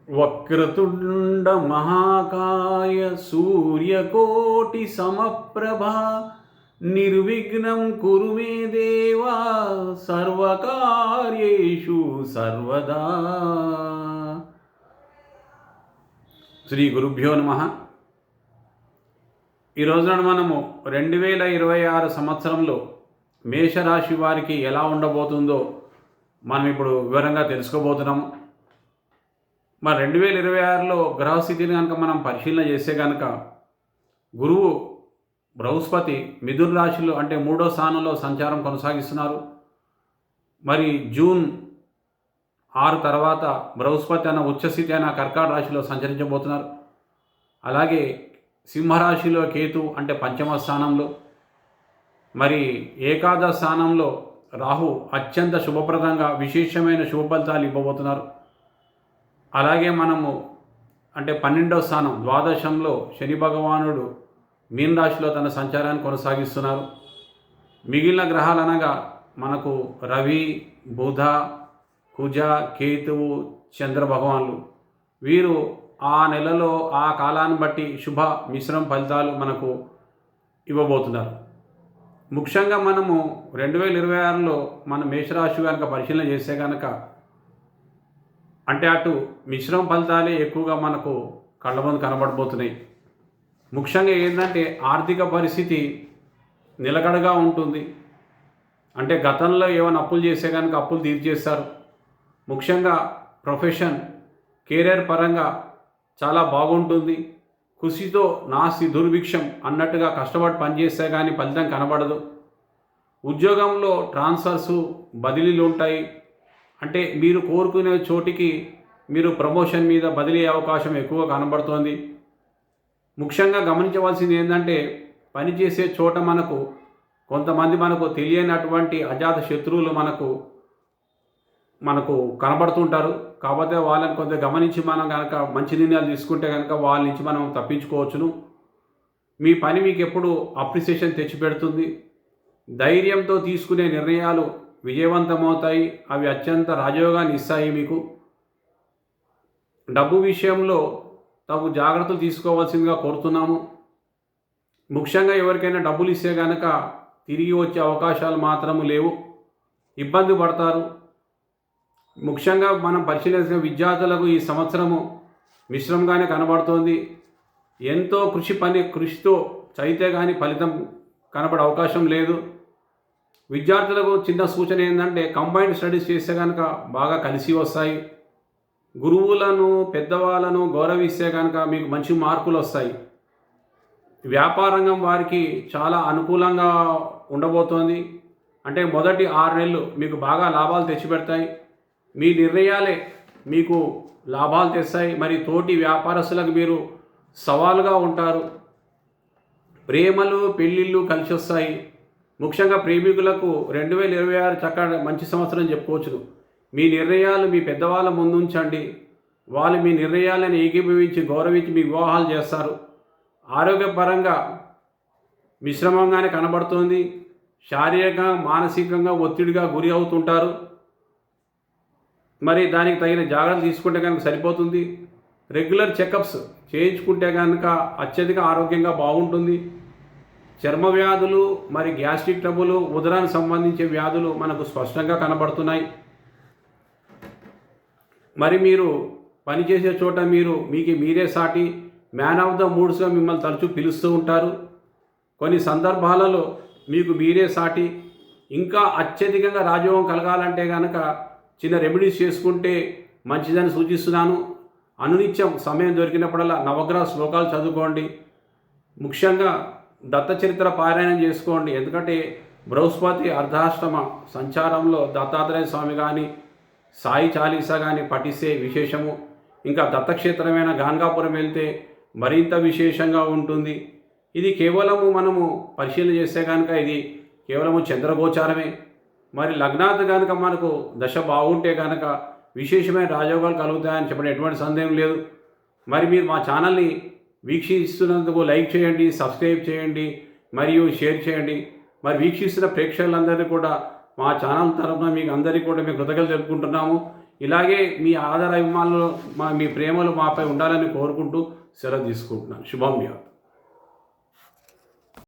వక్రతుండ మహాకాయ సూర్యకోటి సమప్రభా నిర్విఘ్నం కురు మే దేవా సర్వకార్యేషు సర్వదా. శ్రీ గురుభ్యో నమః. ఈ రోజున మనము 2026 సంవత్సరంలో మేషరాశి వారికి ఎలా ఉండబోతుందో మనం ఇప్పుడు వివరంగా తెలుసుకోబోతున్నాము. మరి 2026లో గ్రహస్థితిని కనుక మనం పరిశీలన చేస్తే కనుక గురువు బృహస్పతి మిథున రాశిలో అంటే 3వ స్థానంలో సంచారం కొనసాగిస్తున్నారు. మరి జూన్ 6 తర్వాత బృహస్పతి అన్న ఉచ్చస్థితి అయిన కర్కాటక రాశిలో సంచరించబోతున్నారు. అలాగే సింహరాశిలో కేతు అంటే 5వ స్థానంలో, మరి ఏకాదశ స్థానంలో రాహు అత్యంత శుభప్రదంగా విశేషమైన శుభ ఫలితాలు ఇవ్వబోతున్నారు. అలాగే మనము అంటే 12వ స్థానం ద్వాదశంలో శని భగవానుడు మీన రాశిలో తన సంచారాన్ని కొనసాగిస్తున్నారు. మిగిలిన గ్రహాలు అనగా మనకు రవి, బుధ, కుజ, కేతువు, చంద్ర భగవాన్లు వీరు ఆ నెలలో ఆ కాలాన్ని బట్టి శుభ మిశ్రమ ఫలితాలు మనకు ఇవ్వబోతున్నారు. ముఖ్యంగా మనము 2026లో మన మేషరాశి కనుక పరిశీలన చేస్తే కనుక అంటే అటు మిశ్రమ ఫలితాలే ఎక్కువగా మనకు కళ్ళ ముందు కనబడబోతున్నాయి. ముఖ్యంగా ఏంటంటే ఆర్థిక పరిస్థితి నిలకడగా ఉంటుంది. అంటే గతంలో ఏమైనా అప్పులు చేస్తే కనుక అప్పులు తీర్చేస్తారు. ముఖ్యంగా ప్రొఫెషన్, కెరీర్ పరంగా చాలా బాగుంటుంది. కృషితో నాస్తి దుర్భిక్షం అన్నట్టుగా కష్టపడి పనిచేస్తే కానీ ఫలితం కనబడదు. ఉద్యోగంలో ట్రాన్స్ఫర్సు, బదిలీలు ఉంటాయి. అంటే మీరు కోరుకునే చోటికి మీరు ప్రమోషన్ మీద బదిలీ అవకాశం ఎక్కువ కనబడుతోంది. ముఖ్యంగా గమనించవలసింది ఏంటంటే పనిచేసే చోట కొంతమంది మనకు తెలియనటువంటి అజాత శత్రువులు మనకు కనబడుతుంటారు. కాకపోతే వాళ్ళని కొంత గమనించి మనం కనుక మంచి నిర్ణయాలు తీసుకుంటే కనుక వాళ్ళ నుంచి మనం తప్పించుకోవచ్చును. మీ పని మీకు ఎప్పుడు అప్రిసియేషన్ తెచ్చిపెడుతుంది. ధైర్యంతో తీసుకునే నిర్ణయాలు విజయవంతమవుతాయి. అవి అత్యంత రాజయోగాన్ని ఇస్తాయి మీకు. డబ్బు విషయంలో తగు జాగ్రత్తలు తీసుకోవాల్సిందిగా కోరుతున్నాము. ముఖ్యంగా ఎవరికైనా డబ్బులు ఇస్తే కనుక తిరిగి వచ్చే అవకాశాలు మాత్రము లేవు, ఇబ్బంది పడతారు. ముఖ్యంగా మనం పరిశీలించిన విద్యార్థులకు ఈ సంవత్సరము మిశ్రమంగానే కనబడుతోంది. ఎంతో కృషితో చదివితే కానీ ఫలితం కనబడే అవకాశం లేదు. విద్యార్థులకు చిన్న సూచన ఏంటంటే కంబైన్డ్ స్టడీస్ చేస్తే కనుక బాగా కలిసి వస్తాయి. గురువులను, పెద్దవాళ్ళను గౌరవిస్తే కనుక మీకు మంచి మార్కులు వస్తాయి. వ్యాపారంగం వారికి చాలా అనుకూలంగా ఉండబోతోంది. అంటే మొదటి 6 నెలలు మీకు బాగా లాభాలు తెచ్చిపెడతాయి. మీ నిర్ణయాలే మీకు లాభాలు తెస్తాయి. మరి తోటి వ్యాపారస్తులకు మీరు సవాలుగా ఉంటారు. ప్రేమలు, పెళ్ళిళ్ళు కలిసి వస్తాయి. ముఖ్యంగా ప్రేమికులకు 2026 చక్కగా మంచి సంవత్సరం చెప్పుకోవచ్చును. మీ నిర్ణయాలు మీ పెద్దవాళ్ళ ముందుంచండి. వాళ్ళు మీ నిర్ణయాలను ఏకీభవించి గౌరవించి మీ వివాహాలు చేస్తారు. ఆరోగ్యపరంగా మిశ్రమంగానే కనబడుతోంది. శారీరకంగా, మానసికంగా ఒత్తిడిగా గురి అవుతుంటారు. మరి దానికి తగిన జాగ్రత్తలు తీసుకుంటే కనుక సరిపోతుంది. రెగ్యులర్ చెకప్స్ చేయించుకుంటే కనుక అత్యధిక ఆరోగ్యంగా బాగుంటుంది. చర్మ వ్యాధులు, మరి గ్యాస్ట్రిక్ ట్రబుల్, ఉదరానికి సంబంధించే వ్యాధులు మనకు స్పష్టంగా కనబడుతున్నాయి. మరి మీరు పనిచేసే చోట మీరే సాటి మ్యాన్ ఆఫ్ ద మూడ్స్గా మిమ్మల్ని తరచూ పిలుస్తూ ఉంటారు. కొన్ని సందర్భాలలో మీకు మీరే సాటి. ఇంకా అత్యధికంగా రాజయోగం కలగాలంటే కనుక చిన్న రెమెడీస్ చేసుకుంటే మంచిదని సూచిస్తున్నాను. అనునిత్యం సమయం దొరికినప్పుడల్లా నవగ్రహ శ్లోకాలు చదువుకోండి. ముఖ్యంగా దత్త చరిత్ర పారాయణం చేసుకోండి. ఎందుకంటే బృహస్పతి అర్ధాష్టమ సంచారంలో దత్తాత్రేయ స్వామి కానీ, సాయి చాలీసా కానీ పఠిస్తే విశేషము. ఇంకా దత్తక్షేత్రమైన గాన్గాపురం వెళ్తే మరింత విశేషంగా ఉంటుంది. ఇది కేవలము మనము పరిశీలన చేస్తే కనుక ఇది కేవలము చంద్రగోచారమే. మరి లగ్నాత్ కనుక మనకు దశ బాగుంటే కనుక విశేషమైన రాజయోగాలు కలుగుతాయని చెప్పడం ఎటువంటి సందేహం లేదు. మరి మీరు మా ఛానల్ని వీక్షిస్తున్నందుకు లైక్ చేయండి, సబ్స్క్రైబ్ చేయండి, మరియు షేర్ చేయండి. మరి వీక్షిస్తున్న ప్రేక్షకులందరినీ కూడా మా ఛానల్ తరఫున మీకు అందరికీ కూడా మేము కృతజ్ఞతలు తెలుపుకుంటున్నాము. ఇలాగే మీ ఆదర అభిమానులు మీ ప్రేమలు మాపై ఉండాలని కోరుకుంటూ సెలవు తీసుకుంటున్నాను. శుభం వ్యాధి.